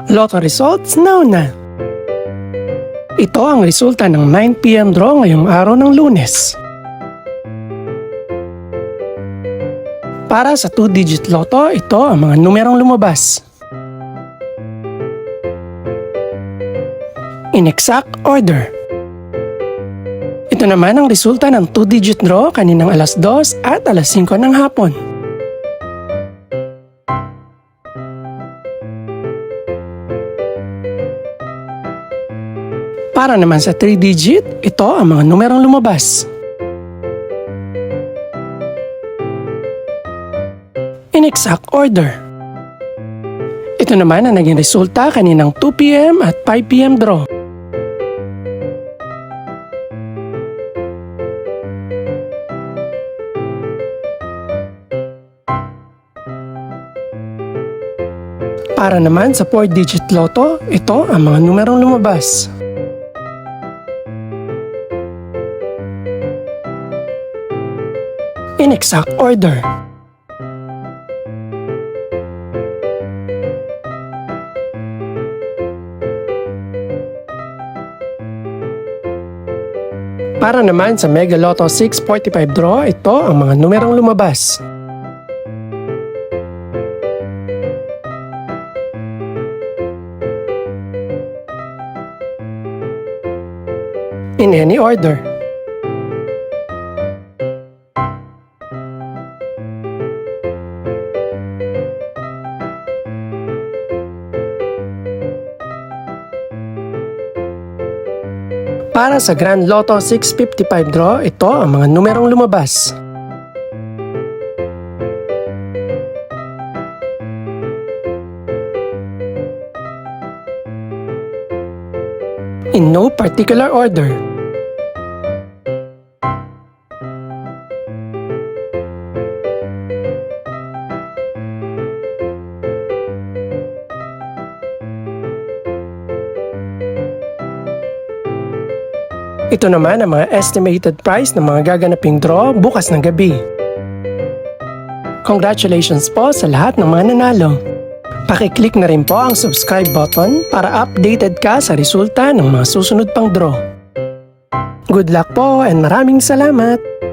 Lotto results now na. Ito ang resulta ng 9 PM draw ngayong araw ng Lunes. Para sa 2-digit lotto, ito ang mga numerong lumabas. In exact order. Ito naman ang resulta ng 2-digit draw kaninang alas 2 at alas 5 ng hapon. Para naman sa 3-digit, ito ang mga numerong lumabas. In exact order. Ito naman ang naging resulta kaninang 2 PM at 5 PM draw. Para naman sa 4-digit lotto, ito ang mga numerong lumabas. In exact order. Para naman sa Mega Lotto 645 draw, ito ang mga numerong lumabas. In any order. Para sa Grand Lotto 655 draw, ito ang mga numerong lumabas. In no particular order. Ito naman ang mga estimated price ng mga gaganaping draw bukas ng gabi. Congratulations po sa lahat ng mga nanalo. Pakiclick na rin po ang subscribe button para updated ka sa resulta ng mga susunod pang draw. Good luck po and maraming salamat!